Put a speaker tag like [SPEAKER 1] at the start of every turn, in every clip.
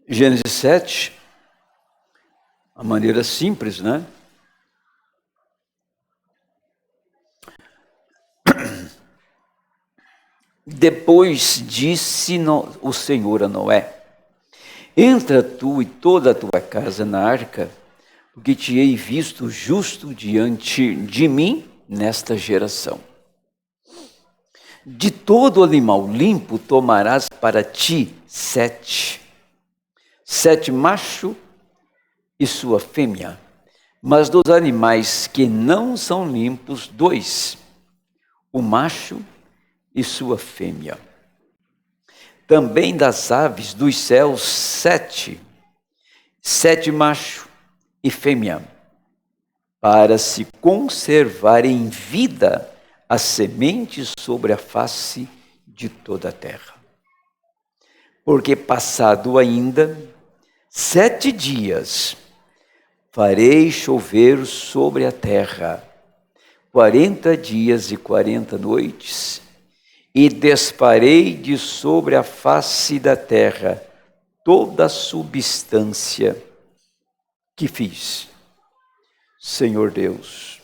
[SPEAKER 1] Gênesis 7, a maneira simples, né? Depois disse o Senhor a Noé: entra tu e toda a tua casa na arca, porque te hei visto justo diante de mim nesta geração. De todo animal limpo tomarás para ti sete macho e sua fêmea, mas dos animais que não são limpos, 2, o macho e sua fêmea. Também das aves dos céus 7 macho e fêmea, para se conservar em vida as sementes sobre a face de toda a terra. Porque passado ainda 7 dias, farei chover sobre a terra 40 dias e 40 noites, e desfarei de sobre a face da terra toda a substância que fiz. Senhor Deus,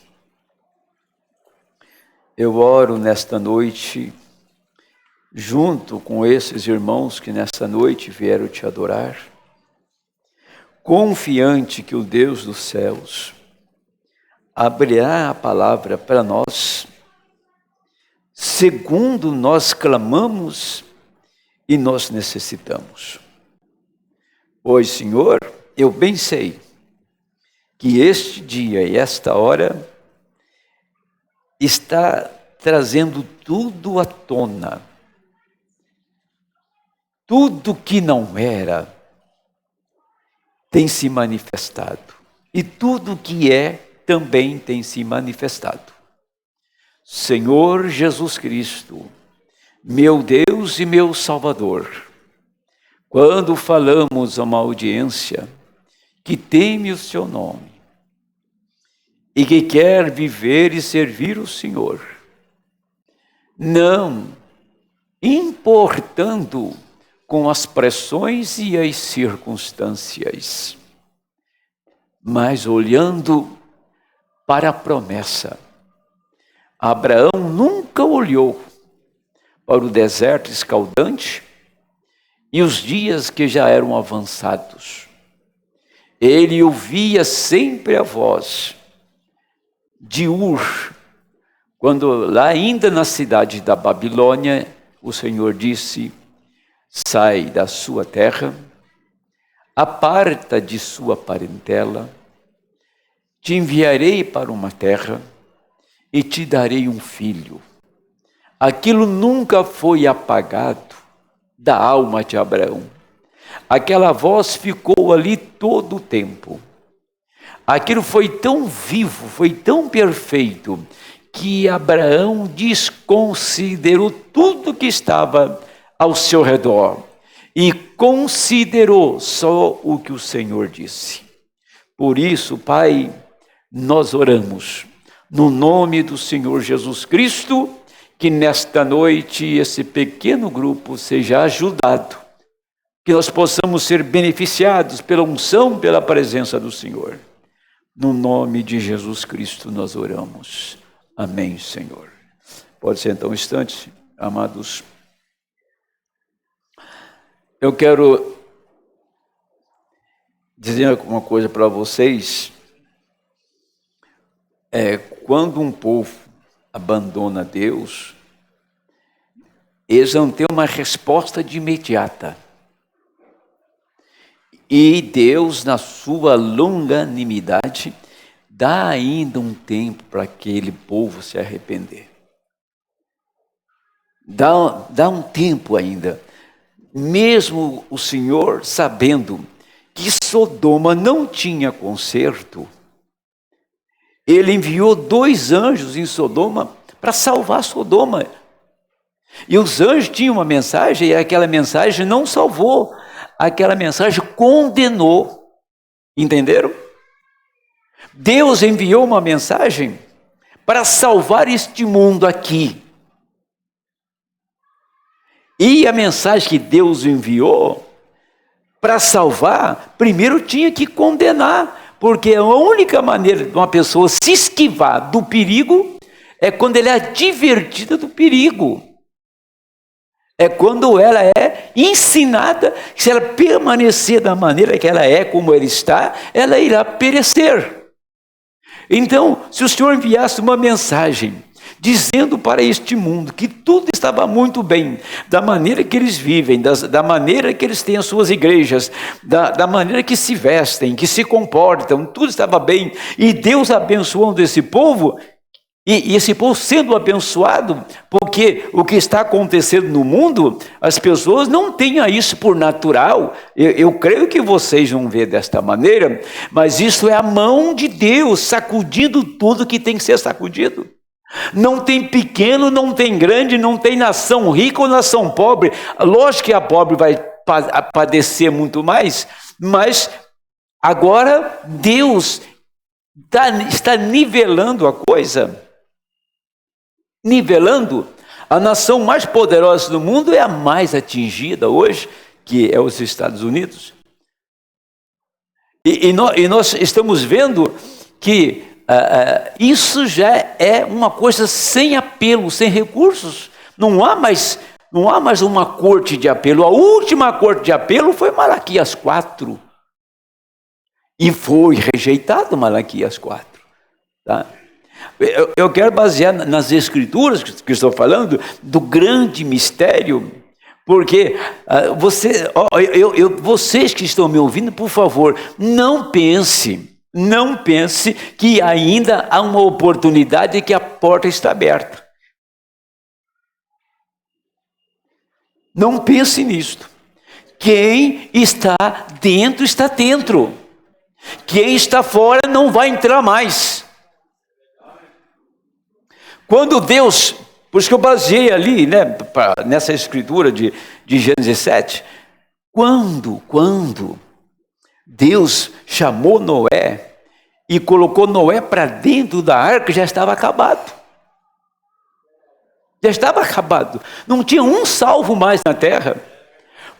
[SPEAKER 1] eu oro nesta noite, junto com esses irmãos que nesta noite vieram te adorar, confiante que o Deus dos céus abrirá a palavra para nós, segundo nós clamamos e nós necessitamos. Pois, Senhor, eu bem sei que este dia e esta hora está trazendo tudo à tona. Tudo que não era tem se manifestado. E tudo que é também tem se manifestado. Senhor Jesus Cristo, meu Deus e meu Salvador, quando falamos a uma audiência que teme o seu nome e que quer viver e servir o Senhor, não importando com as pressões e as circunstâncias, mas olhando para a promessa. Abraão nunca olhou para o deserto escaldante e os dias que já eram avançados. Ele ouvia sempre a voz de Ur, quando lá ainda na cidade da Babilônia, o Senhor disse: sai da sua terra, aparta de sua parentela, te enviarei para uma terra e te darei um filho. Aquilo nunca foi apagado da alma de Abraão. Aquela voz ficou ali todo o tempo. Aquilo foi tão vivo, foi tão perfeito, que Abraão desconsiderou tudo que estava ao seu redor e considerou só o que o Senhor disse. Por isso, Pai, nós oramos no nome do Senhor Jesus Cristo, que nesta noite esse pequeno grupo seja ajudado, que nós possamos ser beneficiados pela unção, pela presença do Senhor. No nome de Jesus Cristo nós oramos. Amém, Senhor. Pode sentar um instante, amados. Eu quero dizer uma coisa para vocês. Quando um povo abandona Deus, eles vão ter uma resposta de imediata. E Deus, na sua longanimidade, dá ainda um tempo para aquele povo se arrepender. Dá um tempo ainda. Mesmo o Senhor sabendo que Sodoma não tinha conserto, Ele enviou 2 anjos em Sodoma para salvar Sodoma. E os anjos tinham uma mensagem, e aquela mensagem não salvou, aquela mensagem condenou. Entenderam? Deus enviou uma mensagem para salvar este mundo aqui. E a mensagem que Deus enviou para salvar, primeiro tinha que condenar, porque a única maneira de uma pessoa se esquivar do perigo é quando ela é advertida do perigo. É quando ela é ensinada que se ela permanecer da maneira que ela é, como ela está, ela irá perecer. Então, se o Senhor enviasse uma mensagem dizendo para este mundo que tudo estava muito bem, da maneira que eles vivem, da maneira que eles têm as suas igrejas, da maneira que se vestem, que se comportam, tudo estava bem, e Deus abençoando esse povo, e esse povo sendo abençoado, porque o que está acontecendo no mundo, as pessoas não têm isso por natural. Eu creio que vocês vão ver desta maneira, mas isso é a mão de Deus sacudindo tudo que tem que ser sacudido. Não tem pequeno, não tem grande, não tem nação rica ou nação pobre. Lógico que a pobre vai padecer muito mais, mas agora Deus está nivelando a coisa. Nivelando, a nação mais poderosa do mundo é a mais atingida hoje, que é os Estados Unidos. E nós estamos vendo que isso já é uma coisa sem apelo, sem recursos. Não há mais uma corte de apelo. A última corte de apelo foi Malaquias 4. E foi rejeitado Malaquias 4. Tá? Eu quero basear nas escrituras que estou falando do grande mistério, porque vocês que estão me ouvindo, por favor, não pense que ainda há uma oportunidade e que a porta está aberta. Não pense nisto. Quem está dentro, está dentro. Quem está fora não vai entrar mais. Quando Deus, por isso que eu baseei ali, nessa escritura de Gênesis 7, quando Deus chamou Noé e colocou Noé para dentro da arca, já estava acabado. Já estava acabado. Não tinha um salvo mais na terra.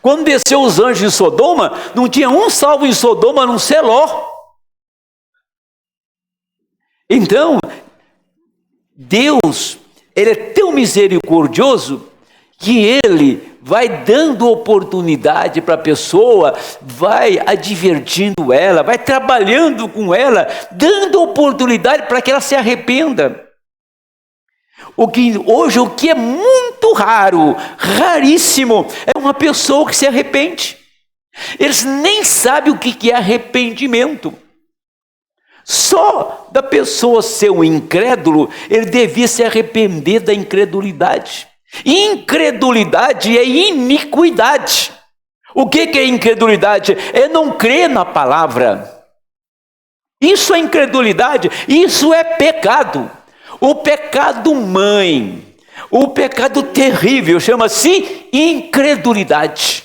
[SPEAKER 1] Quando desceu os anjos em Sodoma, não tinha um salvo em Sodoma, num Ló. Então, Deus, Ele é tão misericordioso que Ele vai dando oportunidade para a pessoa, vai advertindo ela, vai trabalhando com ela, dando oportunidade para que ela se arrependa. O que é muito raro, raríssimo, é uma pessoa que se arrepende. Eles nem sabem o que é arrependimento. Só da pessoa ser um incrédulo, ele devia se arrepender da incredulidade. Incredulidade é iniquidade. O que é incredulidade? É não crer na palavra. Isso é incredulidade, isso é pecado. O pecado mãe, o pecado terrível, chama-se incredulidade.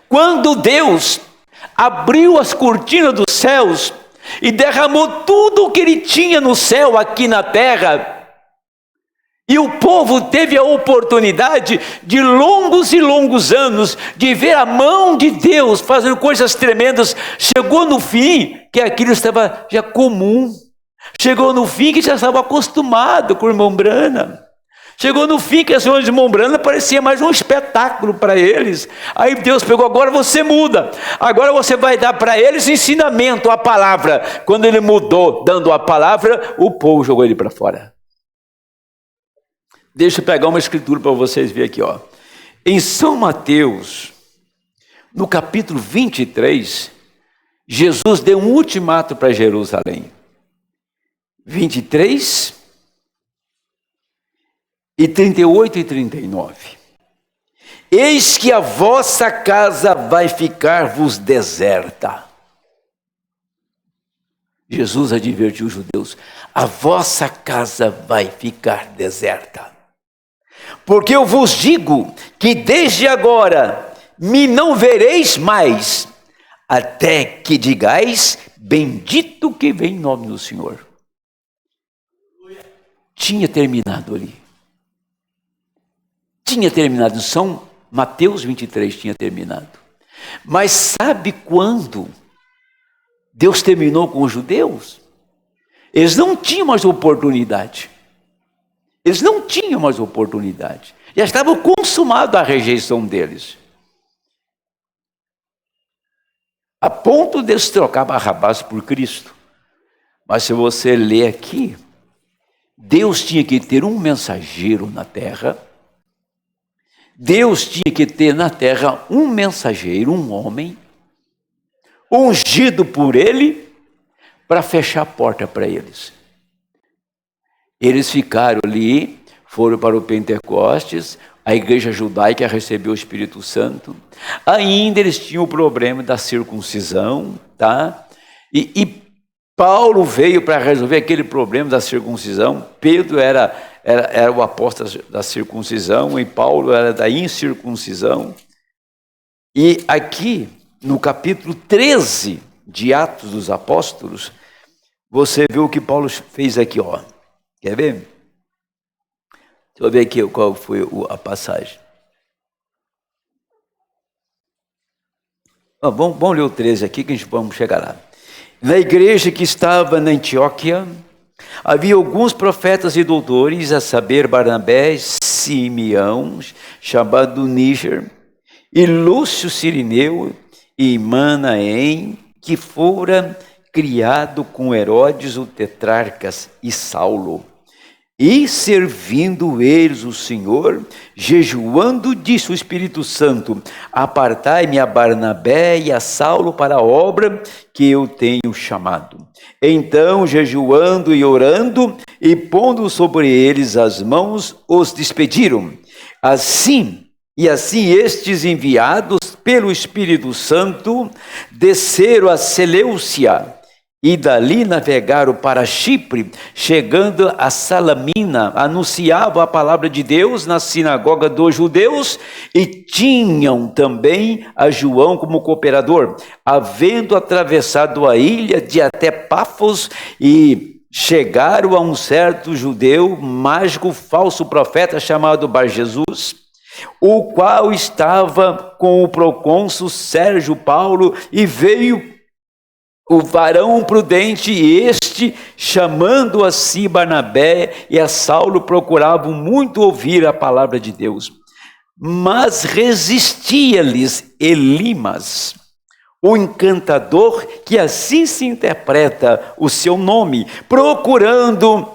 [SPEAKER 1] Quando Deus abriu as cortinas dos céus e derramou tudo o que ele tinha no céu aqui na terra, e o povo teve a oportunidade de longos e longos anos de ver a mão de Deus fazendo coisas tremendas, chegou no fim que aquilo estava já comum, chegou no fim que já estava acostumado com o irmão Branham. Chegou no fim que as reuniões de Mombrana parecia mais um espetáculo para eles. Aí Deus pegou, agora você muda. Agora você vai dar para eles ensinamento, a palavra. Quando ele mudou, dando a palavra, o povo jogou ele para fora. Deixa eu pegar uma escritura para vocês verem aqui. Em São Mateus, no capítulo 23, Jesus deu um ultimato para Jerusalém. 23... e 38 e 39. Eis que a vossa casa vai ficar-vos deserta. Jesus advertiu os judeus: a vossa casa vai ficar deserta. Porque eu vos digo que desde agora me não vereis mais, até que digais, bendito que vem em nome do Senhor. Tinha terminado ali. tinha terminado. São Mateus 23 tinha terminado. Mas sabe quando Deus terminou com os judeus? Eles não tinham mais oportunidade. Eles não tinham mais oportunidade. Já estava consumada a rejeição deles. A ponto de eles trocar Barrabás por Cristo. Mas se você ler aqui, Deus tinha que ter um mensageiro na terra. Deus tinha que ter na terra um mensageiro, um homem, ungido por ele, para fechar a porta para eles. Eles ficaram ali, foram para o Pentecostes, a igreja judaica recebeu o Espírito Santo. Ainda eles tinham o problema da circuncisão, tá? E Paulo veio para resolver aquele problema da circuncisão. Pedro era o apóstolo da circuncisão e Paulo era da incircuncisão. E aqui, no capítulo 13 de Atos dos Apóstolos, você vê o que Paulo fez aqui, ó. Quer ver? Deixa eu ver aqui qual foi a passagem. Vamos ler o 13 aqui que a gente vamos chegar lá. Na igreja que estava na Antioquia, havia alguns profetas e doutores, a saber, Barnabé, Simeão, chamado Níger, e Lúcio Cirineu, e Manaém, que fora criado com Herodes o tetrarcas, e Saulo. E servindo eles o Senhor, jejuando, disse o Espírito Santo: apartai-me a Barnabé e a Saulo para a obra que eu tenho chamado. Então, jejuando e orando, e pondo sobre eles as mãos, os despediram. Assim estes enviados pelo Espírito Santo, desceram a Seleucia, e dali navegaram para Chipre, chegando a Salamina, anunciavam a palavra de Deus na sinagoga dos judeus, e tinham também a João como cooperador. Havendo atravessado a ilha de até Pafos, e chegaram a um certo judeu, mágico, falso profeta, chamado Bar Jesus, o qual estava com o procônsul Sérgio Paulo, e veio o varão prudente, e este, chamando a si Barnabé e a Saulo, procuravam muito ouvir a palavra de Deus. Mas resistia-lhes Elimas, o encantador, que assim se interpreta o seu nome, procurando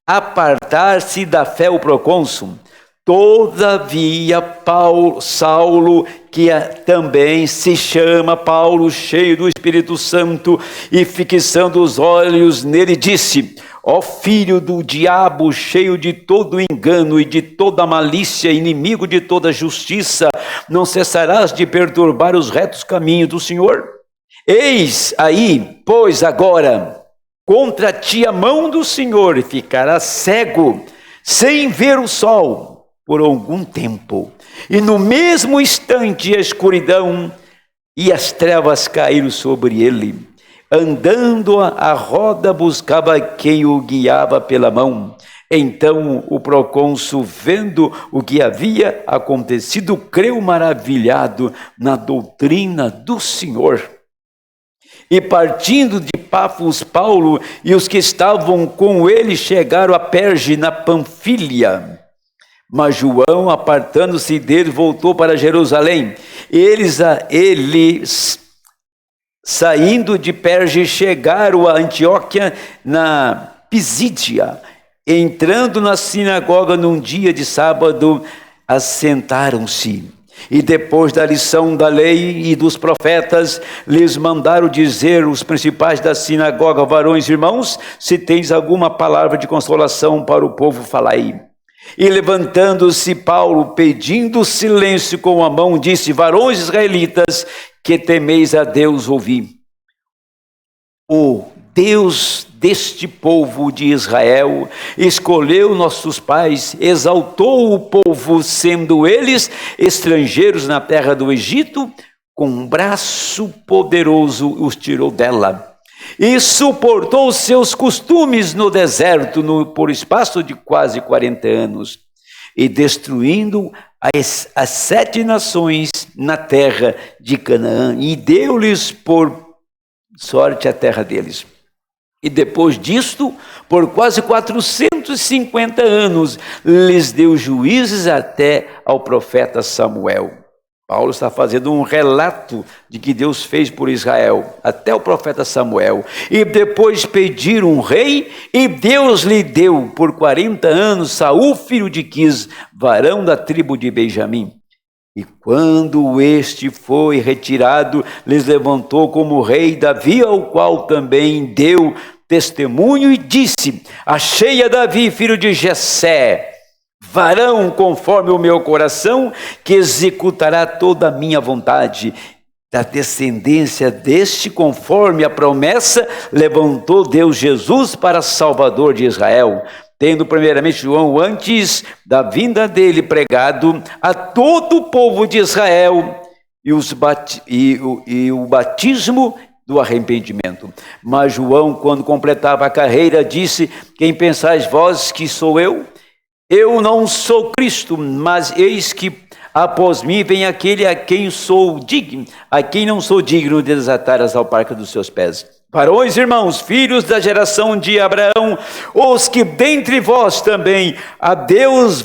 [SPEAKER 1] apartar-se da fé o procônsul. Todavia Saulo, que também se chama Paulo, cheio do Espírito Santo, e fixando os olhos nele, disse: ó filho do diabo, cheio de todo engano e de toda malícia, inimigo de toda justiça, não cessarás de perturbar os retos caminhos do Senhor? Eis aí, pois agora, contra ti a mão do Senhor, e ficarás cego, sem ver o sol, por algum tempo. E no mesmo instante a escuridão e as trevas caíram sobre ele. Andando a roda, buscava quem o guiava pela mão. Então o procônsul, vendo o que havia acontecido, creu maravilhado na doutrina do Senhor. E partindo de Pafos, Paulo e os que estavam com ele chegaram a Perge, na Panfilha. Mas João, apartando-se dele, voltou para Jerusalém. Eles, saindo de Perge, chegaram a Antioquia, na Pisídia. Entrando na sinagoga num dia de sábado, assentaram-se. E depois da lição da lei e dos profetas, lhes mandaram dizer os principais da sinagoga: varões e irmãos, se tens alguma palavra de consolação para o povo, falai. E levantando-se Paulo, pedindo silêncio com a mão, disse: varões israelitas, que temeis a Deus, ouvi. O Deus deste povo de Israel escolheu nossos pais, exaltou o povo, sendo eles estrangeiros na terra do Egito, com um braço poderoso os tirou dela. E suportou seus costumes no deserto por espaço de quase 40 anos. e destruindo as 7 nações na terra de Canaã, e deu-lhes por sorte a terra deles. E depois disto, por quase 450 anos, lhes deu juízes até ao profeta Samuel. Paulo está fazendo um relato de que Deus fez por Israel, até o profeta Samuel. E depois pediram um rei, e Deus lhe deu por 40 anos Saul, filho de Quis, varão da tribo de Benjamim. E quando este foi retirado, lhes levantou como rei Davi, ao qual também deu testemunho e disse: achei a Davi, filho de Jessé, varão conforme o meu coração, que executará toda a minha vontade. Da descendência deste, conforme a promessa, levantou Deus Jesus para Salvador de Israel, tendo primeiramente João, antes da vinda dele, pregado a todo o povo de Israel e o batismo do arrependimento. Mas João, quando completava a carreira, disse: quem pensais vós que sou eu? Eu não sou Cristo, mas eis que após mim vem aquele a quem não sou digno de desatar as alparcas dos seus pés. Varões, irmãos, filhos da geração de Abraão, os que dentre vós também, a Deus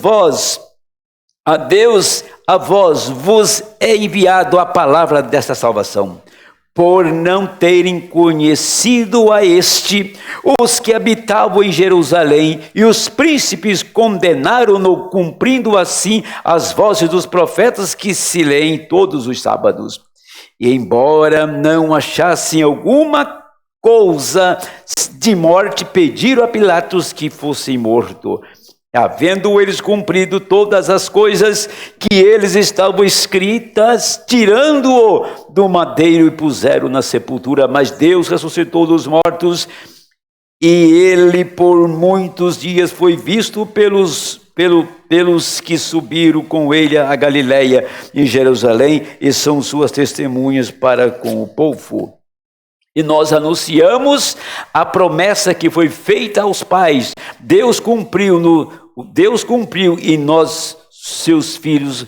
[SPEAKER 1] a vós vos é enviado a palavra desta salvação, por não terem conhecido a este, os que habitavam em Jerusalém, e os príncipes condenaram-no, cumprindo assim as vozes dos profetas que se leem todos os sábados. E embora não achassem alguma coisa de morte, pediram a Pilatos que fosse morto. Havendo eles cumprido todas as coisas que eles estavam escritas, tirando-o do madeiro e puseram na sepultura. Mas Deus ressuscitou dos mortos, e ele por muitos dias foi visto pelos que subiram com ele a Galiléia e Jerusalém, e são suas testemunhas para com o povo. E nós anunciamos a promessa que foi feita aos pais. Deus cumpriu e nós, seus filhos,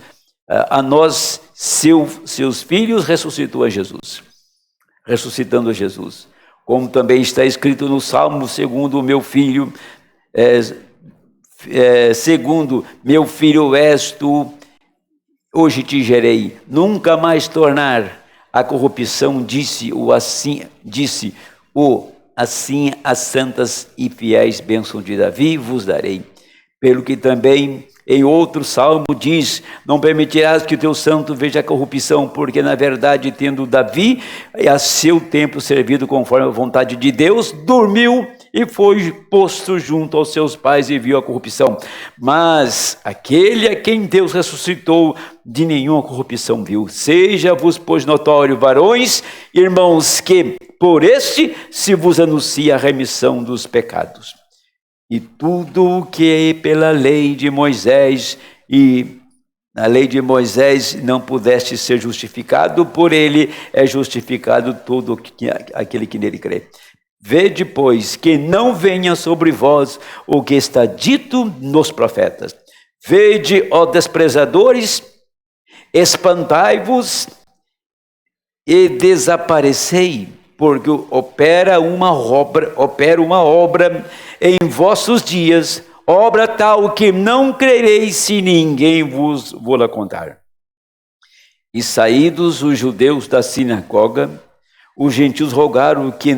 [SPEAKER 1] seus filhos ressuscitou a Jesus. Ressuscitando a Jesus. Como também está escrito no Salmo, segundo meu filho és tu, hoje te gerei, nunca mais tornar a corrupção, disse assim as santas e fiéis bênçãos de Davi vos darei. Pelo que também em outro salmo diz: não permitirás que o teu santo veja a corrupção, porque na verdade, tendo Davi a seu tempo servido conforme a vontade de Deus, dormiu e foi posto junto aos seus pais e viu a corrupção. Mas aquele a quem Deus ressuscitou, de nenhuma corrupção viu. Seja-vos, pois, notório, varões, irmãos, que por este se vos anuncia a remissão dos pecados. E tudo o que pela lei de Moisés, e na lei de Moisés não pudeste ser justificado, por ele é justificado todo aquele que nele crê. Vede, pois, que não venha sobre vós o que está dito nos profetas. Vede, ó desprezadores, espantai-vos e desaparecei, porque opera uma obra em vossos dias, obra tal que não crereis se ninguém vos la contar. E saídos os judeus da sinagoga, os gentios rogaram que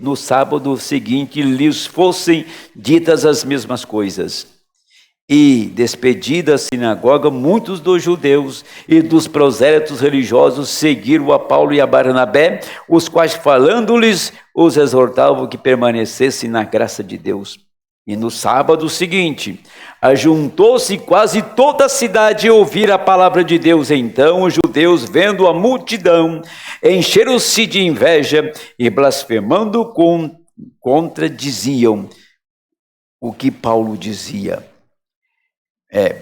[SPEAKER 1] no sábado seguinte lhes fossem ditas as mesmas coisas. E, despedida a sinagoga, muitos dos judeus e dos prosélitos religiosos seguiram a Paulo e a Barnabé, os quais, falando-lhes, os exortavam que permanecessem na graça de Deus. E no sábado seguinte, ajuntou-se quase toda a cidade a ouvir a palavra de Deus. Então os judeus, vendo a multidão, encheram-se de inveja e, blasfemando, contradiziam o que Paulo dizia.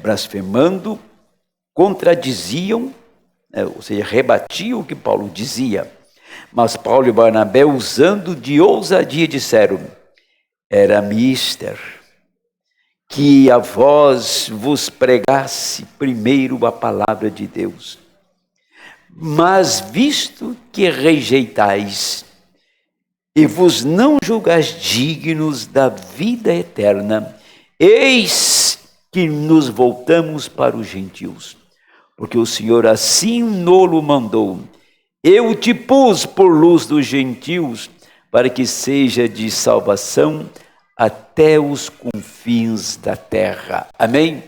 [SPEAKER 1] Blasfemando, contradiziam, ou seja, rebatiam o que Paulo dizia. Mas Paulo e Barnabé, usando de ousadia, disseram: era mister que a vós vos pregasse primeiro a palavra de Deus. Mas visto que rejeitais e vos não julgais dignos da vida eterna, eis que nos voltamos para os gentios, porque o Senhor assim nolo mandou. Eu te pus por luz dos gentios, para que seja de salvação até os confins da terra. Amém?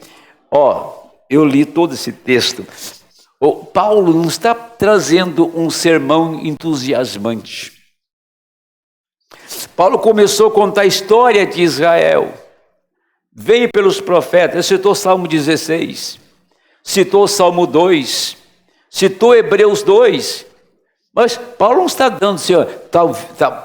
[SPEAKER 1] Eu li todo esse texto. Paulo não está trazendo um sermão entusiasmante. Paulo começou a contar a história de Israel. Veio pelos profetas, citou Salmo 16, citou Salmo 2, citou Hebreus 2. Mas Paulo não está dando assim,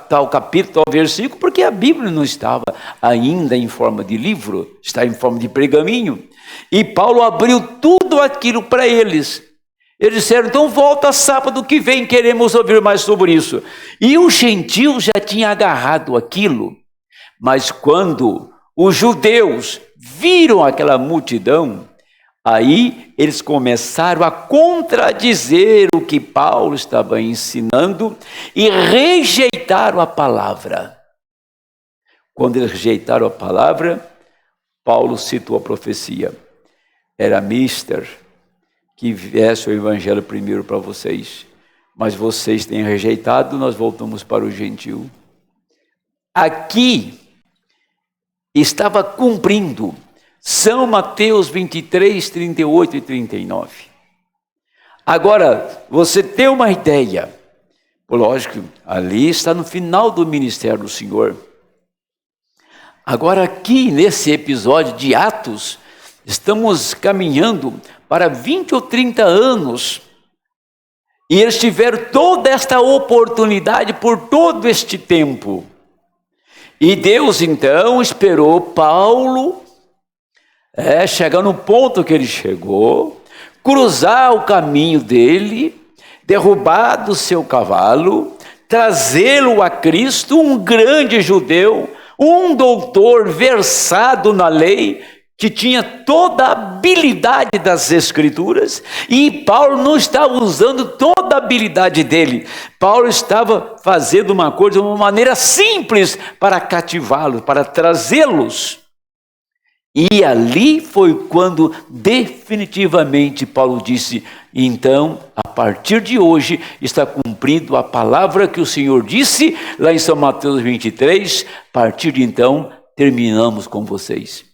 [SPEAKER 1] tal capítulo, tal versículo, porque a Bíblia não estava ainda em forma de livro, está em forma de pergaminho. E Paulo abriu tudo aquilo para eles. Eles disseram, então volta sábado que vem, queremos ouvir mais sobre isso. E os gentios já tinham agarrado aquilo, mas quando os judeus viram aquela multidão, aí eles começaram a contradizer o que Paulo estava ensinando e rejeitaram a palavra. Quando eles rejeitaram a palavra, Paulo citou a profecia. Era mister que viesse o evangelho primeiro para vocês, mas vocês têm rejeitado, nós voltamos para o gentil. Aqui estava cumprindo São Mateus 23, 38 e 39. Agora, você tem uma ideia. Lógico, ali está no final do ministério do Senhor. Agora aqui, nesse episódio de Atos, estamos caminhando para 20 ou 30 anos. E eles tiveram toda esta oportunidade por todo este tempo. E Deus, então, esperou Paulo chegar no ponto que ele chegou, cruzar o caminho dele, derrubar do seu cavalo, trazê-lo a Cristo, um grande judeu, um doutor versado na lei, que tinha toda a habilidade das Escrituras, e Paulo não estava usando toda a habilidade dele. Paulo estava fazendo uma coisa de uma maneira simples para cativá-los, para trazê-los. E ali foi quando definitivamente Paulo disse, então, a partir de hoje está cumprindo a palavra que o Senhor disse lá em São Mateus 23, a partir de então terminamos com vocês.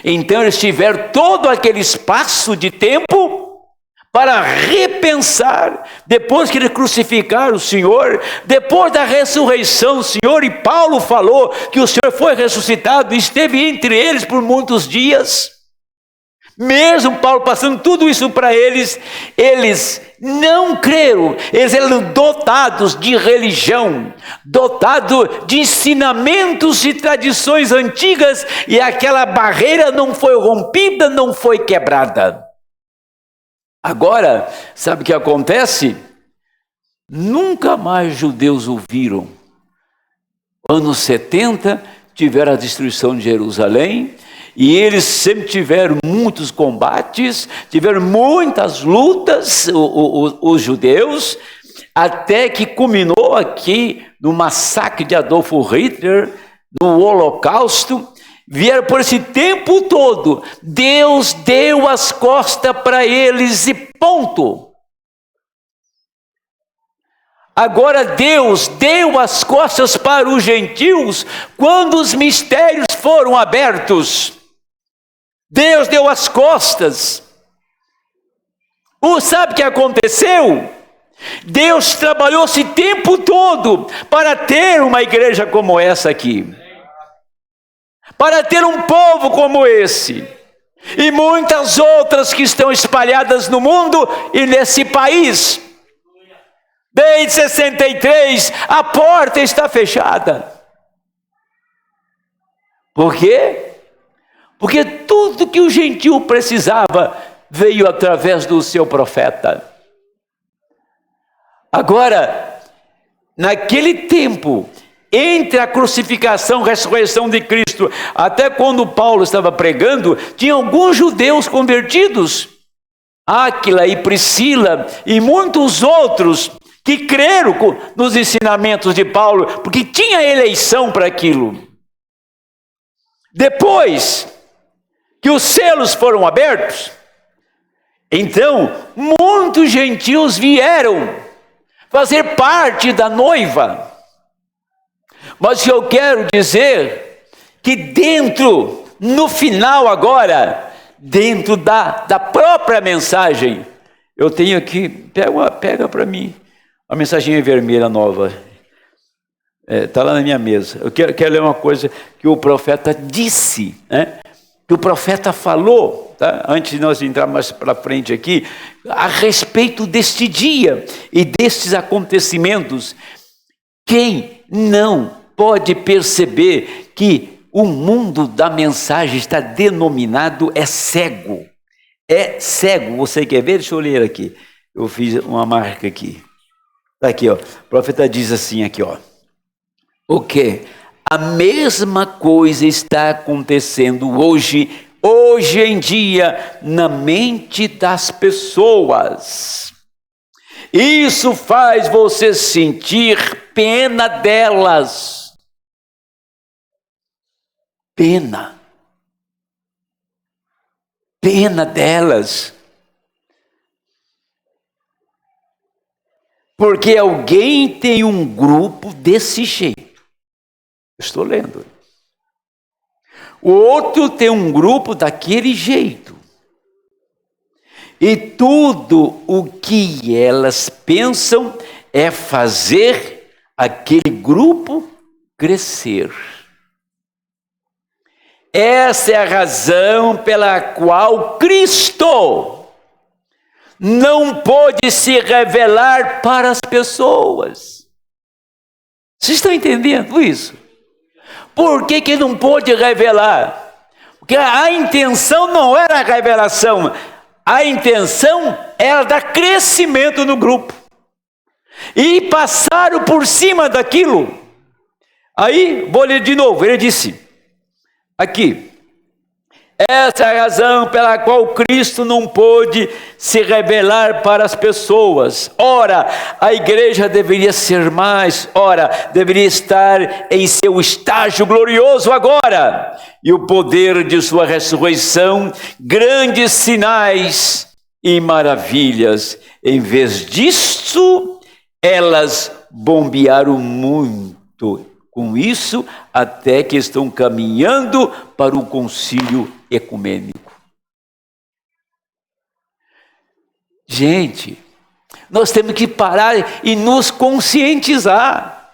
[SPEAKER 1] Então eles tiveram todo aquele espaço de tempo para repensar, depois que eles crucificaram o Senhor, depois da ressurreição do Senhor, e Paulo falou que o Senhor foi ressuscitado e esteve entre eles por muitos dias. Mesmo Paulo passando tudo isso para eles, eles não creram, eles eram dotados de religião, dotados de ensinamentos e tradições antigas, e aquela barreira não foi rompida, não foi quebrada. Agora, sabe o que acontece? Nunca mais judeus ouviram. Anos 70, tiveram a destruição de Jerusalém, e eles sempre tiveram muitos combates, tiveram muitas lutas, os judeus, até que culminou aqui no massacre de Adolfo Hitler, no Holocausto. Vieram por esse tempo todo, Deus deu as costas para eles e ponto. Agora Deus deu as costas para os gentios quando os mistérios foram abertos. Deus deu as costas. Sabe o que aconteceu? Deus trabalhou esse tempo todo para ter uma igreja como essa aqui, para ter um povo como esse, e muitas outras que estão espalhadas no mundo e nesse país. Desde 63, a porta está fechada. Por quê? Porque tudo que o gentil precisava veio através do seu profeta. Agora, naquele tempo, entre a crucificação e a ressurreição de Cristo, até quando Paulo estava pregando, tinha alguns judeus convertidos, Áquila e Priscila e muitos outros que creram nos ensinamentos de Paulo, porque tinha eleição para aquilo. Depois que os selos foram abertos, então muitos gentios vieram fazer parte da noiva. Mas eu quero dizer que dentro, no final agora, dentro da própria mensagem, eu tenho aqui, pega para mim, a mensagem vermelha nova, está lá na minha mesa. Eu quero ler uma coisa que o profeta disse, né? Que o profeta falou, tá? Antes de nós entrar mais para frente aqui, a respeito deste dia e destes acontecimentos. Quem não pode perceber que o mundo da mensagem está denominado cego? É cego. Você quer ver? Deixa eu ler aqui. Eu fiz uma marca aqui. Está aqui, ó. O profeta diz assim aqui, ó. O quê? A mesma coisa está acontecendo hoje em dia, na mente das pessoas. Isso faz você sentir pena delas. Pena delas. Porque alguém tem um grupo desse jeito. Estou lendo. O outro tem um grupo daquele jeito. E tudo o que elas pensam é fazer aquele grupo crescer. Essa é a razão pela qual Cristo não pôde se revelar para as pessoas. Vocês estão entendendo isso? Por que ele não pôde revelar? Porque a intenção não era a revelação, a intenção era dar crescimento no grupo. E passaram por cima daquilo. Aí, vou ler de novo, ele disse, aqui, essa é a razão pela qual Cristo não pôde se revelar para as pessoas. Ora, a igreja deveria ser mais, deveria estar em seu estágio glorioso agora. E o poder de sua ressurreição, grandes sinais e maravilhas. Em vez disso, elas bombearam muito com isso, até que estão caminhando para o concílio ecumênico. Gente, nós temos que parar e nos conscientizar.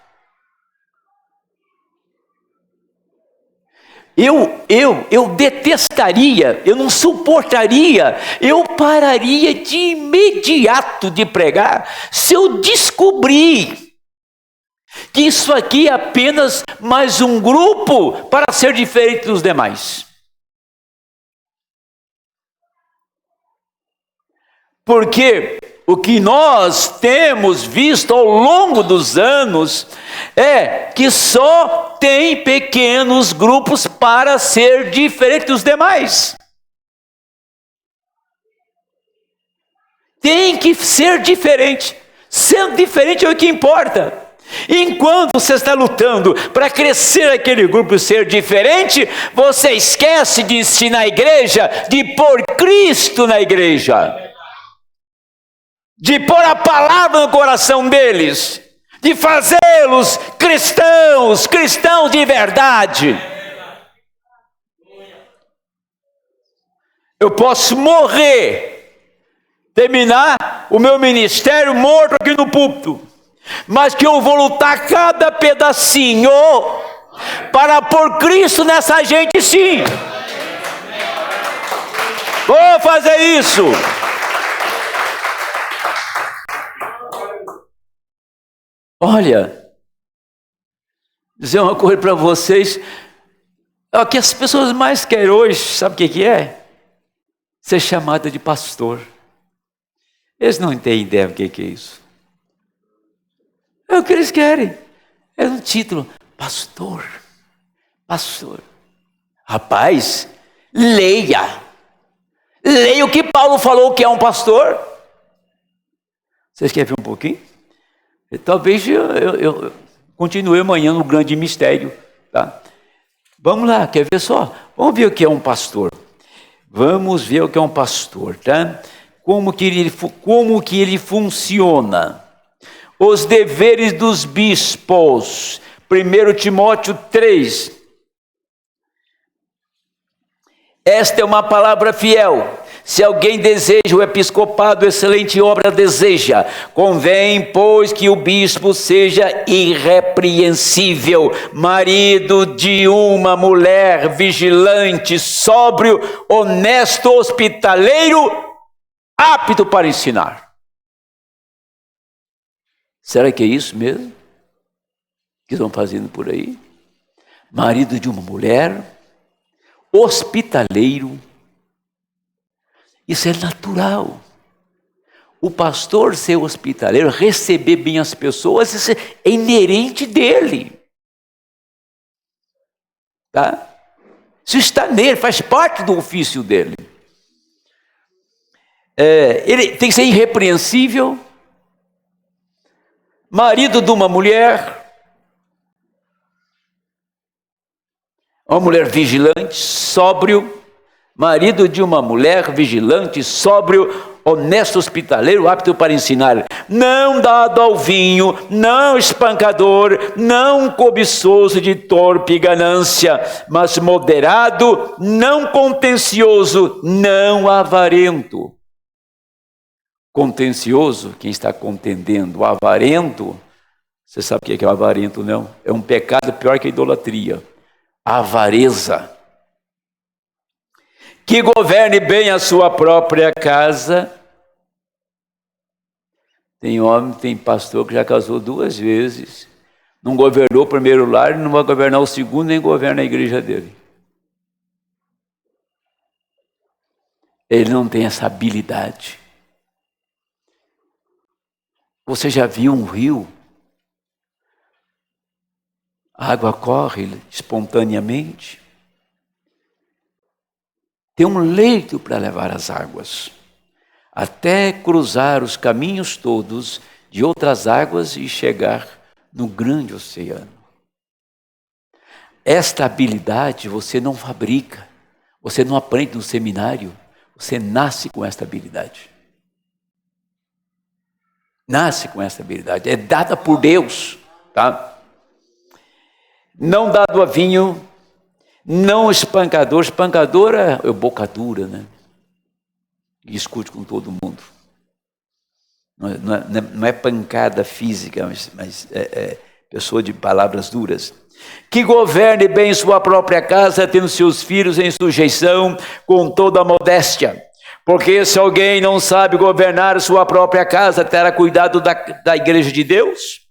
[SPEAKER 1] Eu detestaria, eu não suportaria, eu pararia de imediato de pregar se eu descobrir que isso aqui é apenas mais um grupo para ser diferente dos demais. Porque o que nós temos visto ao longo dos anos é que só tem pequenos grupos para ser diferente dos demais. Tem que ser diferente. Sendo diferente é o que importa. Enquanto você está lutando para crescer aquele grupo e ser diferente, você esquece de ensinar a igreja, de pôr Cristo na igreja, de pôr a palavra no coração deles, de fazê-los cristãos de verdade. Eu posso morrer, terminar o meu ministério morto aqui no púlpito, mas que eu vou lutar cada pedacinho para pôr Cristo nessa gente, sim. Vou fazer isso. Olha, dizer uma coisa para vocês, o que as pessoas mais querem hoje, sabe o que é? Ser chamada de pastor. Eles não têm ideia do que é isso. É o que eles querem. É um título. Pastor. Rapaz, leia. Leia o que Paulo falou que é um pastor. Vocês querem ver um pouquinho? Talvez eu continue amanhã no grande mistério, tá? Vamos lá, quer ver só? Vamos ver o que é um pastor. Vamos ver o que é um pastor, tá? Como que ele funciona. Os deveres dos bispos. 1 Timóteo 3. Esta é uma palavra fiel. Se alguém deseja o episcopado, excelente obra deseja. Convém, pois, que o bispo seja irrepreensível, marido de uma mulher, vigilante, sóbrio, honesto, hospitaleiro, apto para ensinar. Será que é isso mesmo que estão fazendo por aí? Marido de uma mulher, hospitaleiro. Isso é natural. O pastor ser hospitaleiro, receber bem as pessoas, isso é inerente dele. Tá? Isso está nele, faz parte do ofício dele. Ele tem que ser irrepreensível, marido de uma mulher vigilante, sóbrio, marido de uma mulher vigilante, sóbrio, honesto, hospitaleiro, apto para ensinar, não dado ao vinho, não espancador, não cobiçoso de torpe ganância, mas moderado, não contencioso, não avarento. Contencioso, quem está contendendo, avarento, você sabe o que é o avarento, não? É um pecado pior que a idolatria, a avareza. Que governe bem a sua própria casa. Tem pastor que já casou 2 vezes, não governou o primeiro lar, não vai governar o segundo, nem governa a igreja dele. Ele não tem essa habilidade. Você já viu um rio? A água corre espontaneamente. Tem um leito para levar as águas, até cruzar os caminhos todos de outras águas e chegar no grande oceano. Esta habilidade você não fabrica, você não aprende no seminário, você nasce com esta habilidade. Nasce com essa habilidade, é dada por Deus, tá? Não dado a vinho, não espancador. Espancador é boca dura, né? Discute com todo mundo. Não é pancada física, mas é pessoa de palavras duras. Que governe bem sua própria casa, tendo seus filhos em sujeição, com toda a modéstia. Porque se alguém não sabe governar sua própria casa, terá cuidado da igreja de Deus?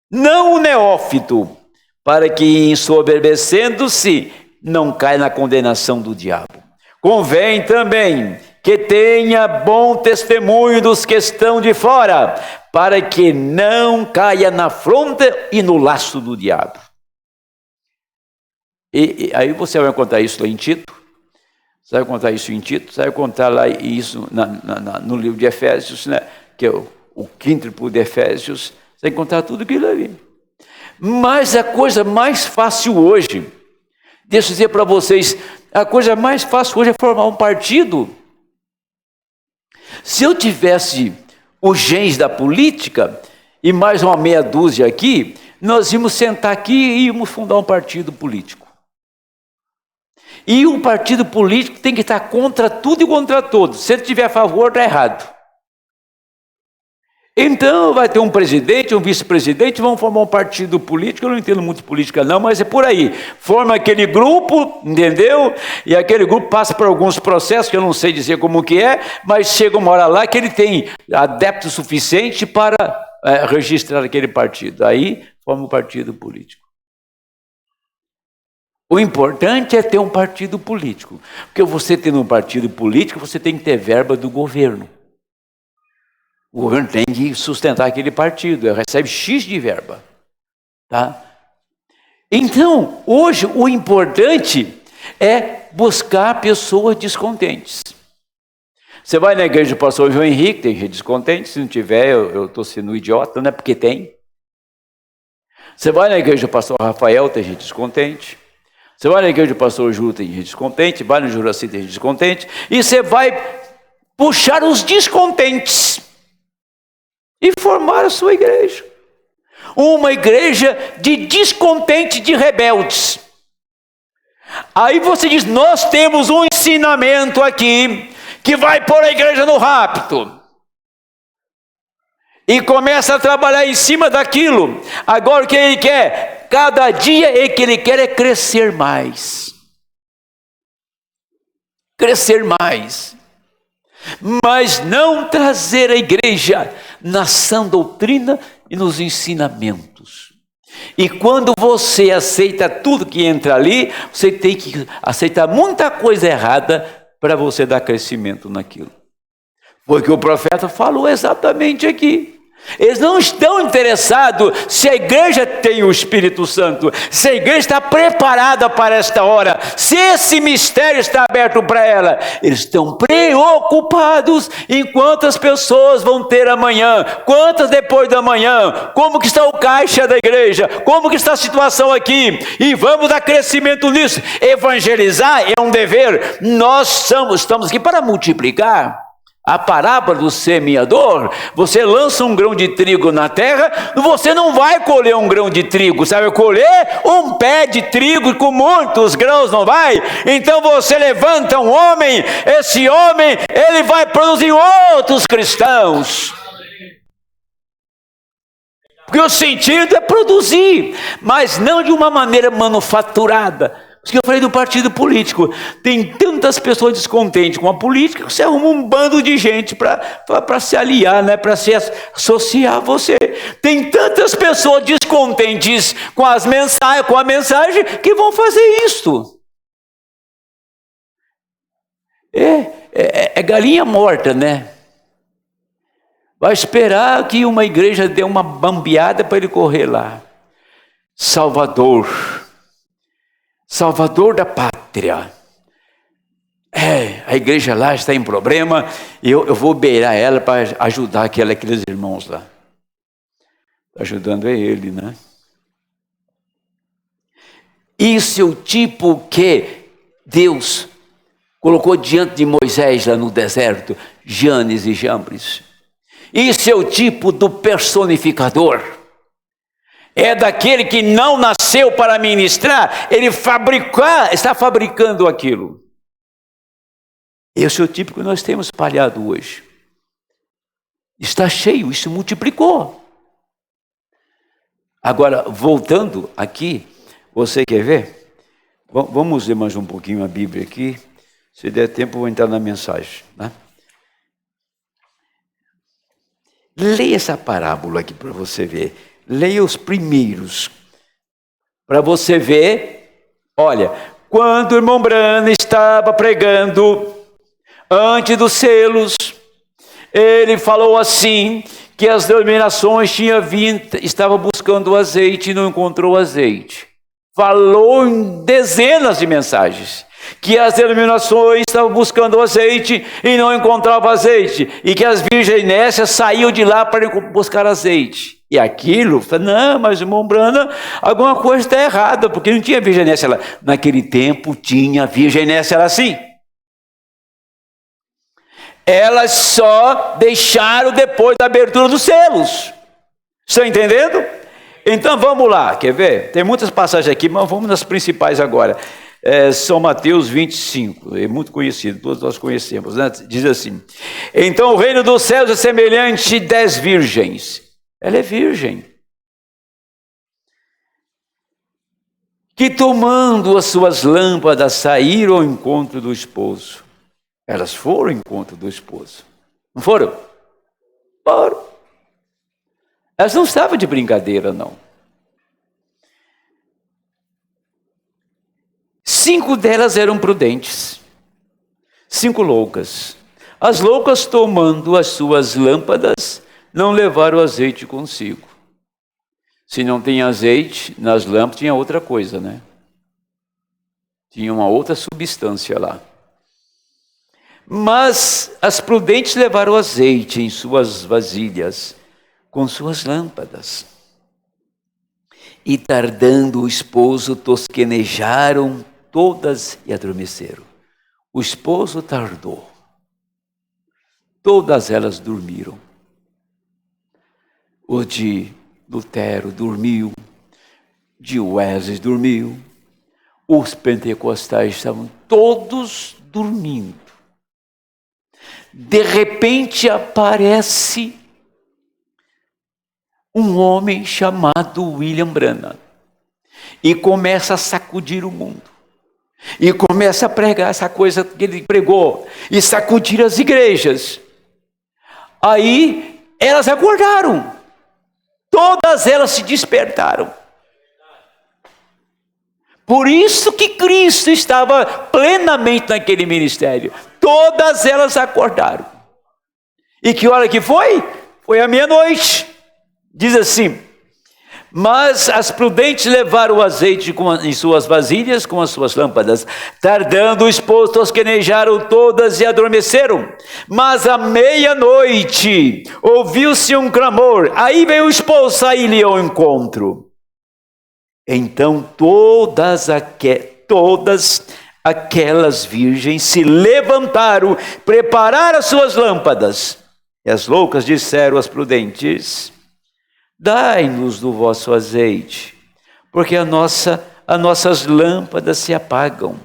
[SPEAKER 1] Não o neófito, para que, ensoberbecendo-se, não caia na condenação do diabo. Convém também que tenha bom testemunho dos que estão de fora, para que não caia na afronta e no laço do diabo. E aí você vai contar isso lá em Tito, você vai contar isso em Tito, você vai contar lá isso no livro de Efésios, né, que é o quíntuplo de Efésios, você vai contar tudo aquilo ali. Mas a coisa mais fácil hoje, deixa eu dizer para vocês, a coisa mais fácil hoje é formar um partido. Se eu tivesse os genes da política, e mais uma meia dúzia aqui, nós íamos sentar aqui e íamos fundar um partido político. E um partido político tem que estar contra tudo e contra todos. Se ele estiver a favor, está errado. Então vai ter um presidente, um vice-presidente, vão formar um partido político. Eu não entendo muito de política não, mas é por aí. Forma aquele grupo, entendeu? E aquele grupo passa por alguns processos, que eu não sei dizer como que é, mas chega uma hora lá que ele tem adepto suficiente para registrar aquele partido. Aí forma um partido político. O importante é ter um partido político, porque você tendo um partido político, você tem que ter verba do governo. O governo tem que sustentar aquele partido, ele recebe X de verba, tá? Então, hoje o importante é buscar pessoas descontentes. Você vai na igreja do pastor João Henrique, tem gente descontente. Se não tiver, eu estou sendo idiota, não é porque tem. Você vai na igreja do pastor Rafael, tem gente descontente. Você vai na igreja do pastor Júlio, tem gente descontente. Vai no Juraci, tem gente descontente. E você vai puxar os descontentes e formar a sua igreja. Uma igreja de descontentes, de rebeldes. Aí você diz, nós temos um ensinamento aqui que vai pôr a igreja no rapto. E começa a trabalhar em cima daquilo. Agora o que ele quer? Cada dia o que ele quer é crescer mais. Crescer mais. Mas não trazer a igreja na sã doutrina e nos ensinamentos. E quando você aceita tudo que entra ali, você tem que aceitar muita coisa errada para você dar crescimento naquilo. Porque o profeta falou exatamente aqui. Eles não estão interessados se a igreja tem o Espírito Santo, se a igreja está preparada para esta hora, se esse mistério está aberto para ela. Eles estão preocupados em quantas pessoas vão ter amanhã, quantas depois da manhã, como que está o caixa da igreja, como que está a situação aqui, e vamos dar crescimento nisso. Evangelizar é um dever. Nós estamos aqui para multiplicar. A parábola do semeador, você lança um grão de trigo na terra, você não vai colher um grão de trigo, sabe? Colher um pé de trigo com muitos grãos, não vai? Então você levanta um homem, esse homem, ele vai produzir outros cristãos. Porque o sentido é produzir, mas não de uma maneira manufaturada. Isso que eu falei do partido político. Tem tantas pessoas descontentes com a política que você arruma um bando de gente para se aliar, né? Para se associar a você. Tem tantas pessoas descontentes com a mensagem que vão fazer isto. É galinha morta, né? Vai esperar que uma igreja dê uma bambeada para ele correr lá. Salvador da pátria. A igreja lá está em problema, e eu vou beirar ela para ajudar aqueles irmãos lá. Está ajudando ele, né? Isso é o tipo que Deus colocou diante de Moisés lá no deserto, Janes e Jambres. Isso é o tipo do personificador. É daquele que não nasceu para ministrar, ele está fabricando aquilo. Esse é o tipo que nós temos espalhado hoje. Está cheio, isso multiplicou. Agora, voltando aqui, você quer ver? Vamos ler mais um pouquinho a Bíblia aqui. Se der tempo, eu vou entrar na mensagem, né? Leia essa parábola aqui para você ver. Leia os primeiros, para você ver. Olha, quando o irmão Branham estava pregando, antes dos selos, ele falou assim, que as denominações estavam buscando azeite e não encontrou azeite. Falou em dezenas de mensagens, que as denominações estavam buscando azeite e não encontravam azeite, e que as virgens nécias saíam de lá para buscar azeite. E aquilo, não, mas o irmão Branham, alguma coisa está errada, porque não tinha virgem nécia lá. Naquele tempo tinha virgem nécia, era assim. Elas só deixaram depois da abertura dos selos. Estão entendendo? Então vamos lá, quer ver? Tem muitas passagens aqui, mas vamos nas principais agora. São Mateus 25, é muito conhecido, todos nós conhecemos, né? Diz assim: então o reino dos céus é semelhante a 10 virgens. Ela é virgem, que tomando as suas lâmpadas saíram ao encontro do esposo. Elas foram ao encontro do esposo, não foram? Foram. Elas não estavam de brincadeira, não. 5 delas eram prudentes, 5 loucas. As loucas, tomando as suas lâmpadas, não levaram azeite consigo. Se não tem azeite nas lâmpadas, tinha outra coisa, né? Tinha uma outra substância lá. Mas as prudentes levaram azeite em suas vasilhas, com suas lâmpadas. E tardando o esposo, tosquenejaram todas e adormeceram. O esposo tardou. Todas elas dormiram. O de Lutero dormiu, de Wesley dormiu, os pentecostais estavam todos dormindo. De repente aparece um homem chamado William Branham e começa a sacudir o mundo. E começa a pregar essa coisa que ele pregou e sacudir as igrejas. Aí elas acordaram. Todas elas se despertaram. Por isso que Cristo estava plenamente naquele ministério. Todas elas acordaram. E que hora que foi? Foi à meia-noite. Diz assim: mas as prudentes levaram o azeite em suas vasilhas com as suas lâmpadas. Tardando o esposo, tosquenejaram todas e adormeceram. Mas à meia-noite ouviu-se um clamor. Aí veio o esposo sair-lhe ao encontro. Então todas aquelas virgens se levantaram, prepararam as suas lâmpadas. E as loucas disseram às prudentes: dai-nos do vosso azeite, porque as nossas lâmpadas se apagam.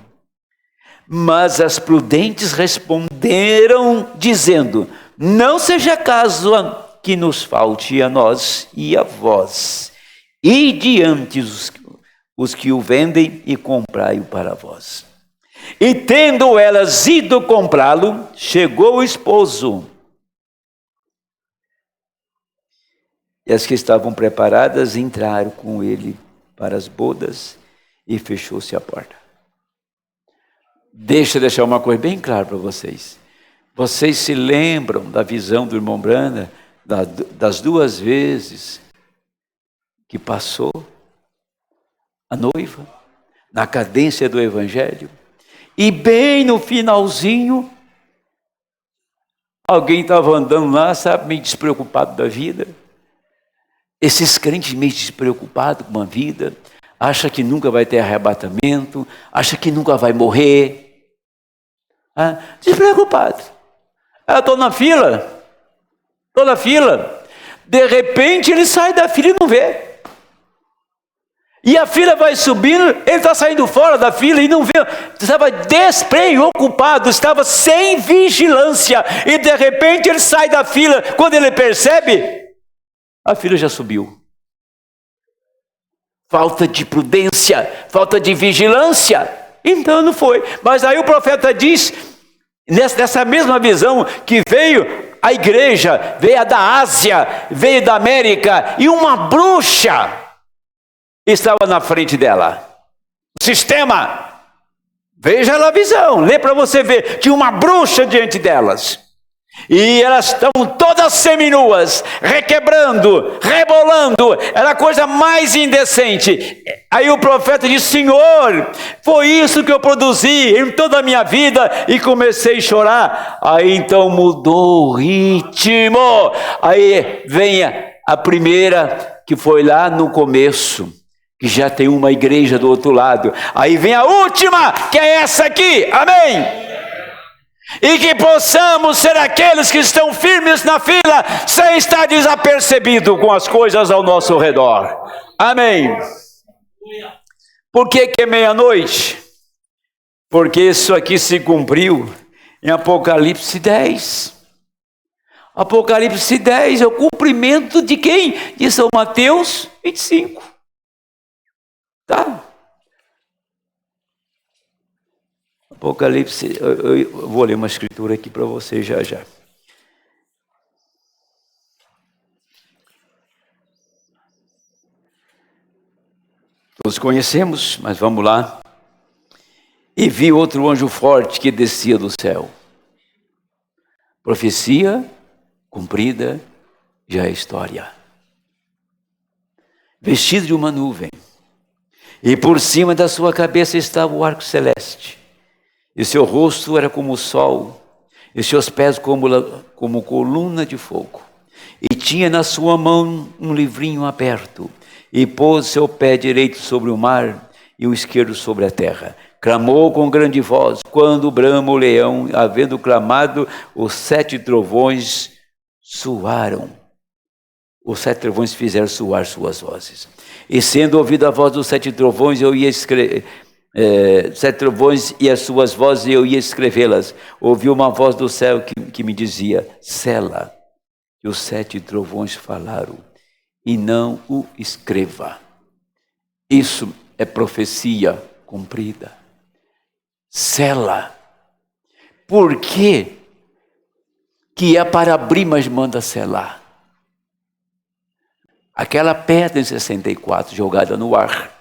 [SPEAKER 1] Mas as prudentes responderam, dizendo: não seja caso que nos falte a nós e a vós, e diante os que o vendem e comprai-o para vós. E tendo elas ido comprá-lo, chegou o esposo. E as que estavam preparadas entraram com ele para as bodas e fechou-se a porta. Deixa eu deixar uma coisa bem clara para vocês. Vocês se lembram da visão do irmão Branham, das duas vezes que passou a noiva, na cadência do evangelho, e bem no finalzinho, alguém estava andando lá, sabe, meio despreocupado da vida. Esses crentes meio despreocupados com a vida, acha que nunca vai ter arrebatamento, acha que nunca vai morrer. Despreocupado. Eu estou na fila. De repente ele sai da fila e não vê. E a fila vai subindo, ele está saindo fora da fila e não vê. Estava despreocupado, estava sem vigilância. E de repente ele sai da fila, quando ele percebe, a fila já subiu. Falta de prudência, falta de vigilância. Então não foi. Mas aí o profeta diz, nessa mesma visão, que veio a igreja, veio a da Ásia, veio da América, e uma bruxa estava na frente dela. O sistema. Veja lá a visão, lê para você ver. Tinha uma bruxa diante delas. E elas estavam todas seminuas, requebrando, rebolando, era a coisa mais indecente. Aí o profeta disse: Senhor, foi isso que eu produzi em toda a minha vida, e comecei a chorar. Aí então mudou o ritmo. Aí vem a primeira, que foi lá no começo, que já tem uma igreja do outro lado. Aí vem a última, que é essa aqui, amém? E que possamos ser aqueles que estão firmes na fila, sem estar desapercebido com as coisas ao nosso redor. Amém. Por que é meia-noite? Porque isso aqui se cumpriu em Apocalipse 10. Apocalipse 10 é o cumprimento de quem? De São Mateus 25. Tá? Apocalipse, eu vou ler uma escritura aqui para você já. Todos conhecemos, mas vamos lá. E vi outro anjo forte que descia do céu. Profecia cumprida já é história. vestido de uma nuvem, e por cima da sua cabeça estava o arco celeste, e seu rosto era como o sol, e seus pés como coluna de fogo. E tinha na sua mão um livrinho aberto, e pôs seu pé direito sobre o mar, e o esquerdo sobre a terra. Clamou com grande voz, quando brama o leão, havendo clamado, os 7 trovões soaram. Os 7 trovões fizeram soar suas vozes. E sendo ouvida a voz dos 7 trovões, eu ia escrever... 7 trovões e as suas vozes, eu ia escrevê-las. Ouvi uma voz do céu que me dizia, sela, que os 7 trovões falaram, e não o escreva. Isso é profecia cumprida. Sela. Por quê? Que é para abrir, mas manda selar. Aquela pedra em 64 jogada no ar,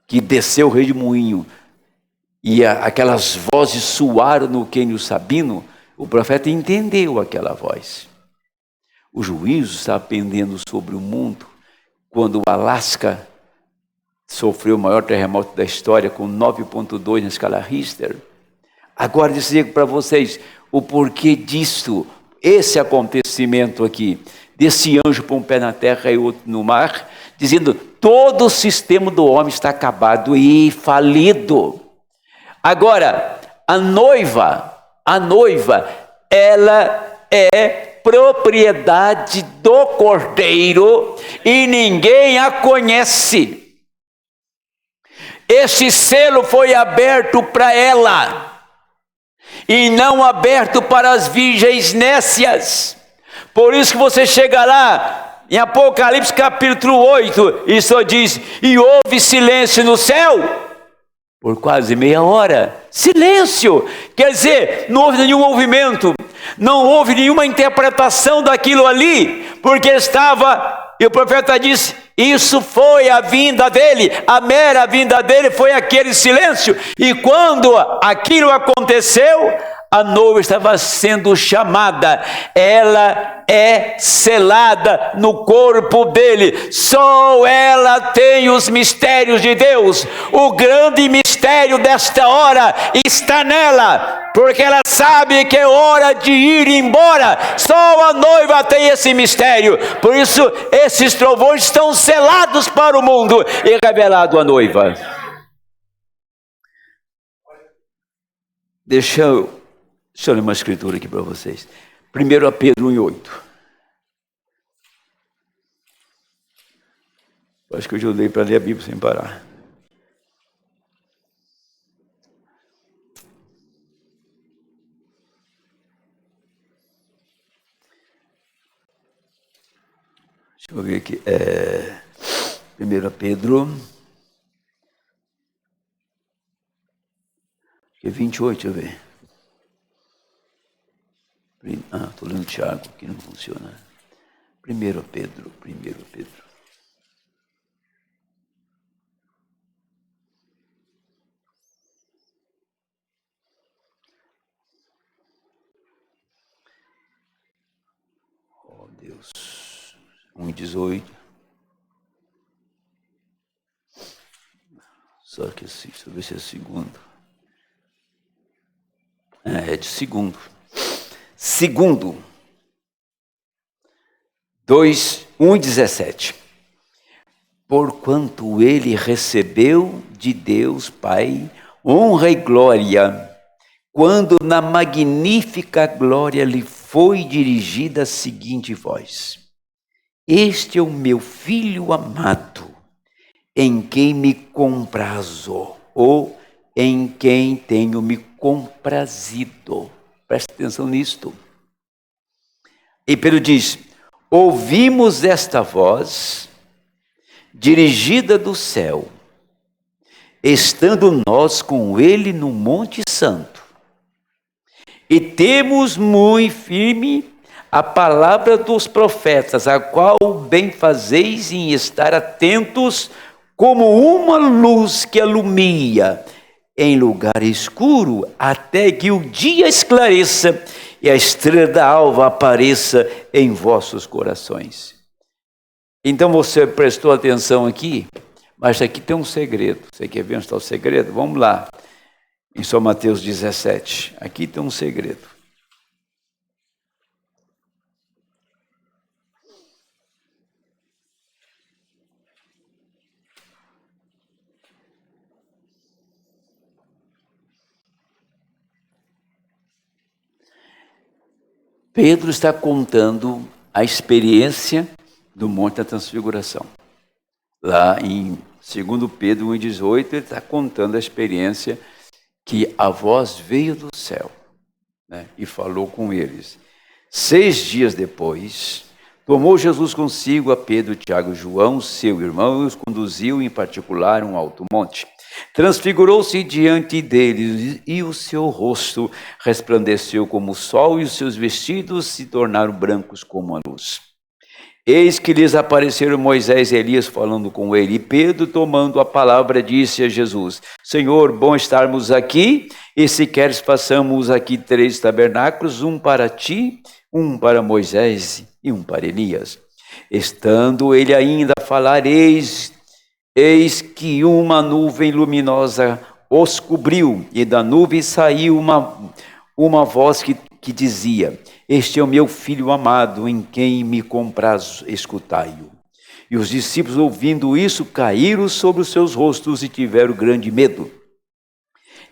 [SPEAKER 1] que desceu o redemoinho, e aquelas vozes soaram no Quênio Sabino, o profeta entendeu aquela voz. O juízo está pendendo sobre o mundo, quando o Alasca sofreu o maior terremoto da história, com 9,2 na escala Richter. Agora dizer para vocês o porquê disso, esse acontecimento aqui, desse anjo com um pé na terra e outro no mar, dizendo, todo o sistema do homem está acabado e falido. Agora, a noiva, ela é propriedade do Cordeiro e ninguém a conhece. Esse selo foi aberto para ela e não aberto para as virgens nécias. Por isso que você chega lá em Apocalipse capítulo 8 e só diz, e houve silêncio no céu por quase meia hora. Silêncio, quer dizer, não houve nenhum movimento, não houve nenhuma interpretação daquilo ali, porque estava, e o profeta disse, isso foi a vinda dele, a mera vinda dele foi aquele silêncio. E quando aquilo aconteceu, a noiva estava sendo chamada, ela é selada no corpo dele, só ela tem os mistérios de Deus. O grande mistério desta hora está nela, porque ela sabe que é hora de ir embora, só a noiva tem esse mistério. Por isso esses trovões estão selados para o mundo e revelado à noiva. Deixa eu ler uma escritura aqui para vocês. 1 Pedro 1,8. Acho que eu ajudei para ler a Bíblia sem parar. Deixa eu ver aqui. 1 Pedro. Acho que é 28, deixa eu ver. Estou lendo Tiago, que não funciona. 1 Pedro. Oh, Deus. 1,18. Só que assim, deixa eu ver se é segundo. É de segundo. Segundo, 1,17. Porquanto ele recebeu de Deus Pai honra e glória, quando na magnífica glória lhe foi dirigida a seguinte voz: este é o meu filho amado, em quem me comprazo, ou em quem tenho me comprazido. Preste atenção nisto. E Pedro diz, ouvimos esta voz dirigida do céu, estando nós com ele no Monte Santo, e temos muito firme a palavra dos profetas, a qual bem fazeis em estar atentos, como uma luz que alumia em lugar escuro, até que o dia esclareça e a estrela da alva apareça em vossos corações. Então você prestou atenção aqui, mas aqui tem um segredo. Você quer ver onde está o segredo? Vamos lá, em São Mateus 17. Aqui tem um segredo. Pedro está contando a experiência do Monte da Transfiguração. Lá em 2 Pedro 1,18, ele está contando a experiência que a voz veio do céu, né, e falou com eles. 6 dias depois, tomou Jesus consigo a Pedro, Tiago e João, seu irmão, e os conduziu em particular a um alto monte. Transfigurou-se diante deles, e o seu rosto resplandeceu como o sol, e os seus vestidos se tornaram brancos como a luz. Eis que lhes apareceram Moisés e Elias falando com ele, e Pedro, tomando a palavra, disse a Jesus: Senhor, bom estarmos aqui, e se queres façamos aqui 3 tabernáculos, um para ti, um para Moisés e um para Elias. Estando ele ainda a falar, eis que uma nuvem luminosa os cobriu, e da nuvem saiu uma voz que dizia: Este é o meu filho amado, em quem me compraz, escutai-o. E os discípulos, ouvindo isso, caíram sobre os seus rostos e tiveram grande medo.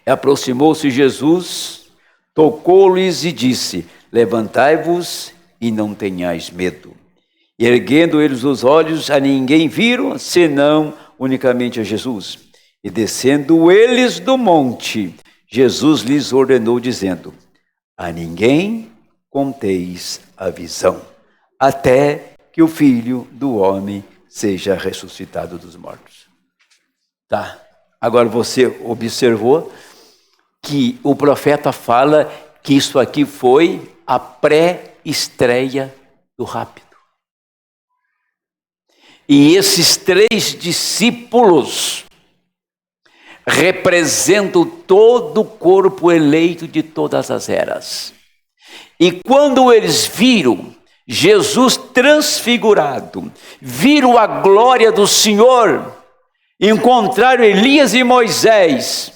[SPEAKER 1] Aproximou-se Jesus, tocou-lhes e disse: Levantai-vos e não tenhais medo. E erguendo eles os olhos, a ninguém viram, senão unicamente a Jesus. E descendo eles do monte, Jesus lhes ordenou, dizendo: A ninguém conteis a visão, até que o Filho do Homem seja ressuscitado dos mortos. Tá, agora você observou que o profeta fala que isso aqui foi a pré-estreia do rápido. E esses 3 discípulos representam todo o corpo eleito de todas as eras. E quando eles viram Jesus transfigurado, viram a glória do Senhor, encontraram Elias e Moisés,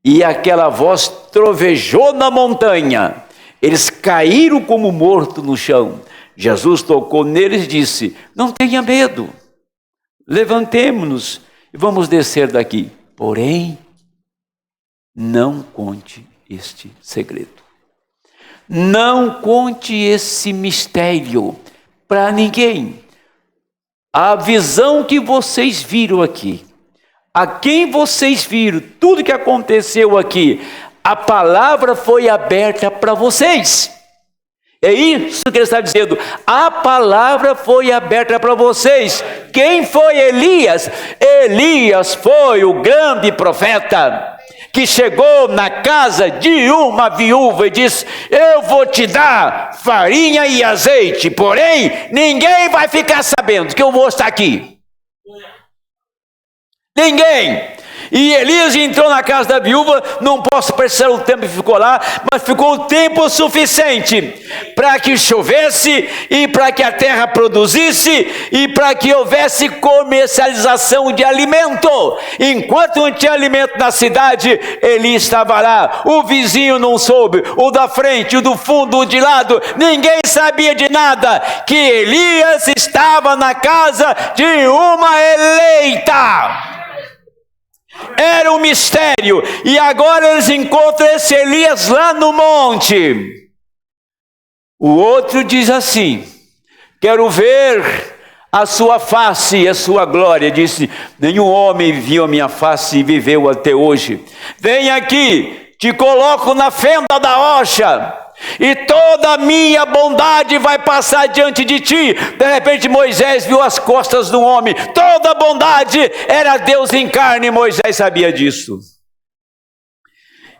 [SPEAKER 1] e aquela voz trovejou na montanha, eles caíram como mortos no chão. Jesus tocou neles e disse: Não tenha medo, levantemo-nos e vamos descer daqui. Porém, não conte este segredo. Não conte esse mistério para ninguém. A visão que vocês viram aqui, a quem vocês viram, tudo que aconteceu aqui, a palavra foi aberta para vocês. É isso que ele está dizendo. A palavra foi aberta para vocês. Quem foi Elias? Elias foi o grande profeta que chegou na casa de uma viúva e disse: Eu vou te dar farinha e azeite, porém ninguém vai ficar sabendo que eu vou estar aqui. Ninguém. E Elias entrou na casa da viúva, não posso precisar o tempo que ficou lá, mas ficou o tempo suficiente para que chovesse e para que a terra produzisse e para que houvesse comercialização de alimento. Enquanto não tinha alimento na cidade, Elias estava lá. O vizinho não soube, o da frente, o do fundo, o de lado, ninguém sabia de nada, que Elias estava na casa de uma eleita. Era um mistério. E agora eles encontram esse Elias lá no monte. O outro diz assim: Quero ver a sua face e a sua glória. Disse: Nenhum homem viu a minha face e viveu até hoje. Vem aqui, te coloco na fenda da rocha, e toda a minha bondade vai passar diante de ti. De repente Moisés viu as costas do homem. Toda a bondade era Deus em carne, e Moisés sabia disso.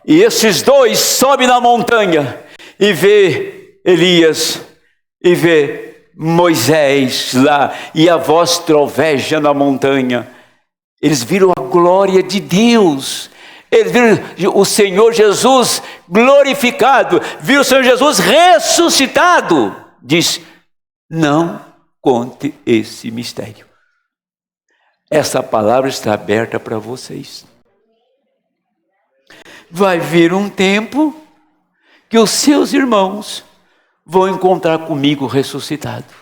[SPEAKER 1] E esses dois sobem na montanha e vê Elias e vê Moisés lá, e a voz troveja na montanha. Eles viram a glória de Deus. Eles viram o Senhor Jesus glorificado, viram o Senhor Jesus ressuscitado. Diz: Não conte esse mistério. Essa palavra está aberta para vocês. Vai vir um tempo que os seus irmãos vão encontrar comigo ressuscitado.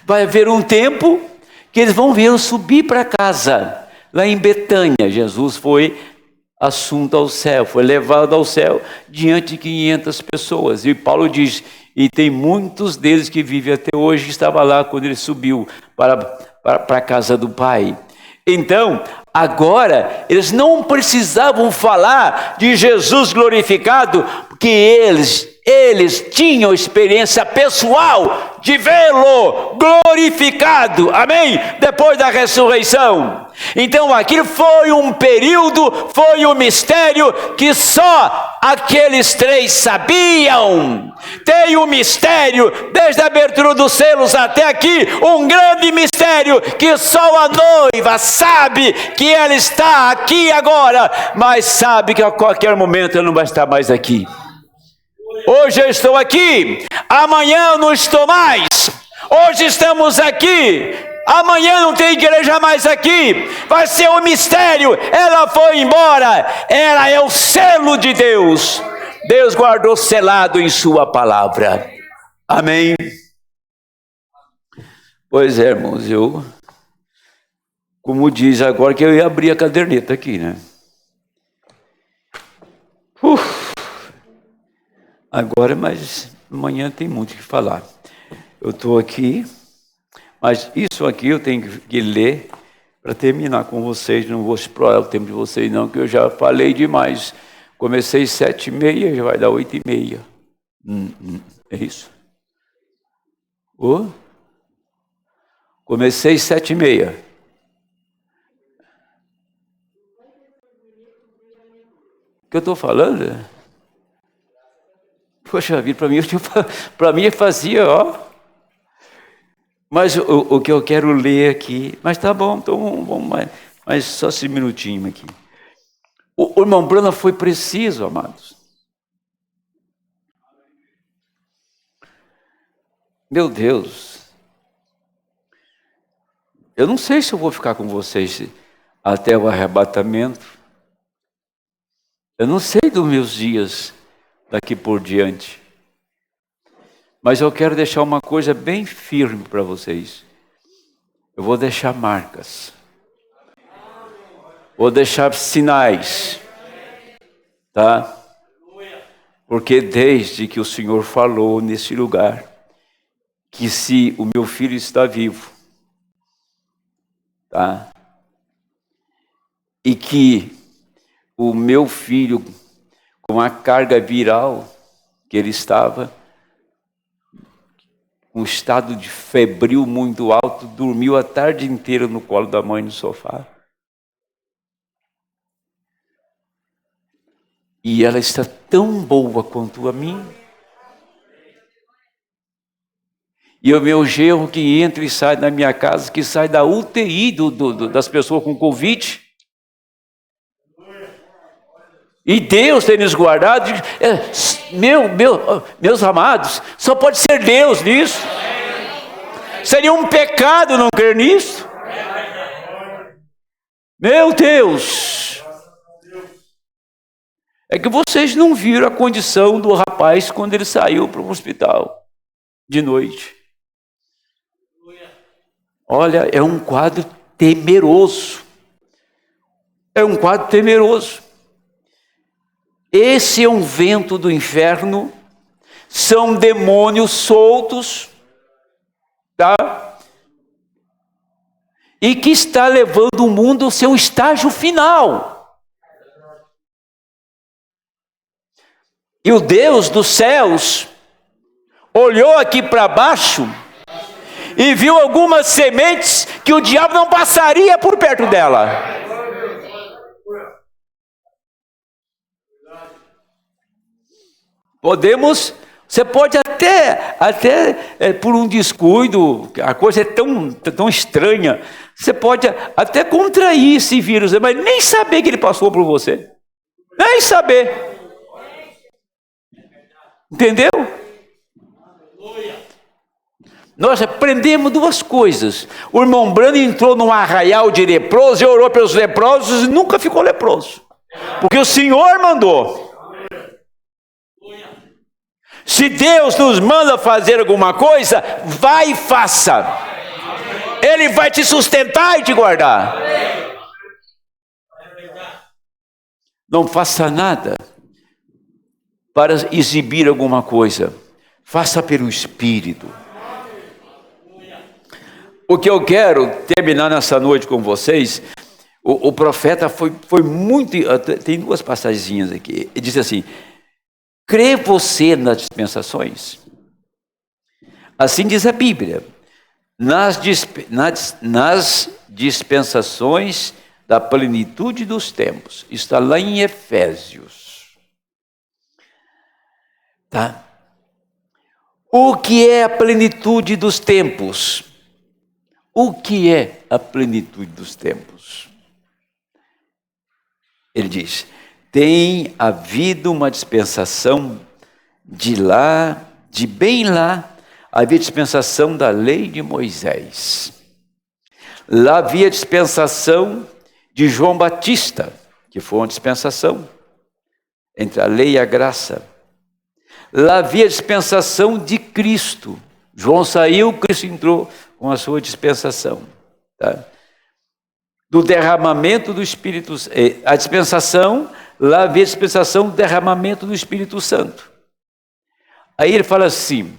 [SPEAKER 1] Vai haver um tempo que eles vão ver eu subir para casa, lá em Betânia. Jesus foi assunto ao céu, foi levado ao céu diante de 500 pessoas. E Paulo diz, e tem muitos deles que vivem até hoje, que estava lá quando ele subiu para a casa do Pai. Então, agora, eles não precisavam falar de Jesus glorificado, porque eles tinham experiência pessoal de vê-lo glorificado, amém? Depois da ressurreição. Então aquilo foi um período, foi um mistério que só aqueles três sabiam. Tem um mistério, desde a abertura dos selos até aqui, um grande mistério que só a noiva sabe que ela está aqui agora, mas sabe que a qualquer momento ela não vai estar mais aqui. Hoje eu estou aqui, amanhã eu não estou mais. Hoje estamos aqui, amanhã não tem igreja mais aqui. Vai ser um mistério, ela foi embora. Ela é o selo de Deus. Deus guardou selado em sua palavra. Amém. Pois é, irmãos, como diz agora que eu ia abrir a caderneta aqui, né? Agora, mas amanhã tem muito o que falar. Eu estou aqui, mas isso aqui eu tenho que ler para terminar com vocês. Não vou explorar o tempo de vocês não, que eu já falei demais. Comecei 7h30, já vai dar 8h30. É isso? Comecei 7h30. O que eu estou falando? Poxa vida, para mim fazia, ó. Mas o que eu quero ler aqui, mas tá bom, então vamos mais só esse minutinho aqui. O irmão Brana foi preciso, amados. Meu Deus. Eu não sei se eu vou ficar com vocês até o arrebatamento. Eu não sei dos meus dias daqui por diante. Mas eu quero deixar uma coisa bem firme para vocês. Eu vou deixar marcas. Vou deixar sinais. Tá? Porque desde que o Senhor falou nesse lugar, que se o meu filho está vivo, tá? E que o meu filho, com a carga viral que ele estava, um estado de febril muito alto, dormiu a tarde inteira no colo da mãe no sofá. E ela está tão boa quanto a mim. E o meu genro que entra e sai da minha casa, que sai da UTI das pessoas com Covid. E Deus tem nos guardado. Meus amados, só pode ser Deus nisso. Seria um pecado não crer nisso. Meu Deus. É que vocês não viram a condição do rapaz quando ele saiu para o hospital de noite. Olha, é um quadro temeroso. É um quadro temeroso. Esse é um vento do inferno, são demônios soltos, tá? E que está levando o mundo ao seu estágio final. E o Deus dos céus olhou aqui para baixo e viu algumas sementes que o diabo não passaria por perto dela. Você pode até por um descuido, a coisa é tão estranha, você pode até contrair esse vírus, mas nem saber que ele passou por você. Nem saber. Entendeu? nós aprendemos duas coisas. O irmão Brando entrou num arraial de leprosos e orou pelos leprosos e nunca ficou leproso. Porque o Senhor mandou. Se Deus nos manda fazer alguma coisa, vai e faça. Ele vai te sustentar e te guardar. Não faça nada para exibir alguma coisa. Faça pelo Espírito. O que eu quero terminar nessa noite com vocês, o profeta foi muito... Tem duas passagens aqui. Ele disse assim: crê você nas dispensações? Assim diz a Bíblia. Nas dispensações da plenitude dos tempos. Está lá em Efésios. Tá? O que é a plenitude dos tempos? O que é a plenitude dos tempos? Ele diz: tem havido uma dispensação de bem lá, havia dispensação da lei de Moisés. Lá havia dispensação de João Batista, que foi uma dispensação entre a lei e a graça. Lá havia dispensação de Cristo. João saiu, Cristo entrou com a sua dispensação. Tá? Do derramamento do Espírito Santo. A dispensação, lá havia dispensação do derramamento do Espírito Santo. Aí ele fala assim: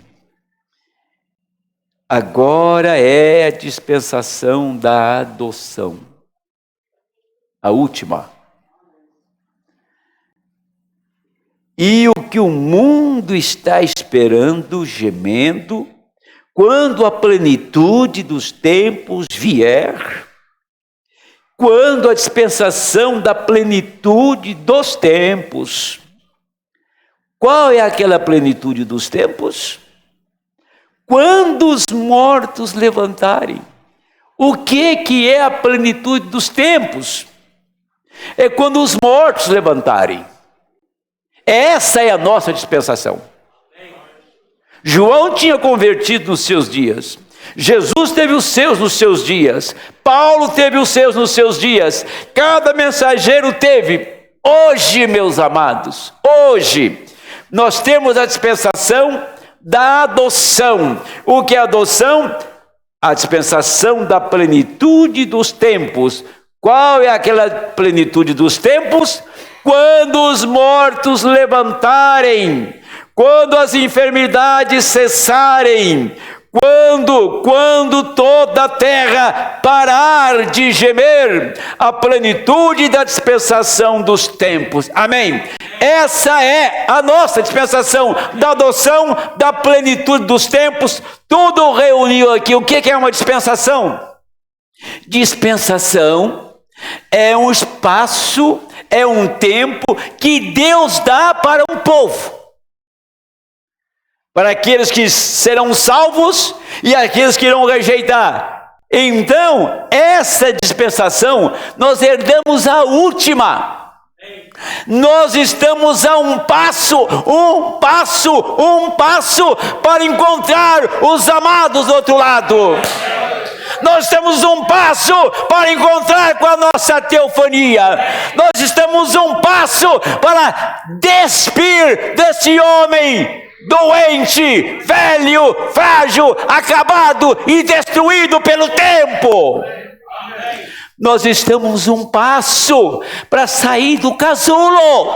[SPEAKER 1] agora é a dispensação da adoção. A última. E o que o mundo está esperando, gemendo, quando a plenitude dos tempos vier, quando a dispensação da plenitude dos tempos. Qual é aquela plenitude dos tempos? Quando os mortos levantarem. O que é a plenitude dos tempos? É quando os mortos levantarem. Essa é a nossa dispensação. João tinha convertido nos seus dias. Jesus teve os seus nos seus dias. Paulo teve os seus nos seus dias. Cada mensageiro teve. Hoje, meus amados, hoje, nós temos a dispensação da adoção. O que é adoção? A dispensação da plenitude dos tempos. Qual é aquela plenitude dos tempos? Quando os mortos levantarem, quando as enfermidades cessarem, quando toda a terra parar de gemer, a plenitude da dispensação dos tempos. Amém? Essa é a nossa dispensação da adoção, da plenitude dos tempos. Tudo reuniu aqui. O que é uma dispensação? Dispensação é um espaço, é um tempo que Deus dá para um povo. Para aqueles que serão salvos e aqueles que irão rejeitar. Então, essa dispensação, nós herdamos a última. Nós estamos a um passo para encontrar os amados do outro lado. Nós estamos um passo para encontrar com a nossa teofania. Nós estamos um passo para despir desse homem doente, velho, frágil, acabado e destruído pelo tempo. Nós estamos um passo para sair do casulo,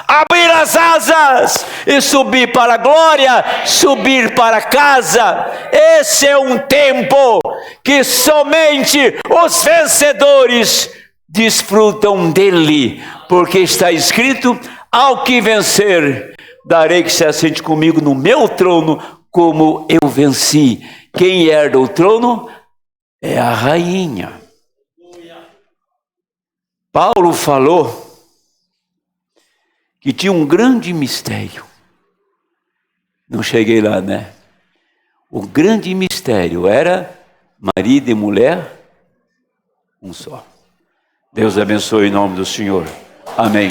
[SPEAKER 1] abrir as asas e subir para a glória, subir para casa. Esse é um tempo que somente os vencedores desfrutam dele, porque está escrito: ao que vencer, darei que se assente comigo no meu trono, como eu venci. Quem herda o trono é a rainha. Paulo falou que tinha um grande mistério. Não cheguei lá, né? O grande mistério era marido e mulher, um só. Deus abençoe em nome do Senhor. Amém.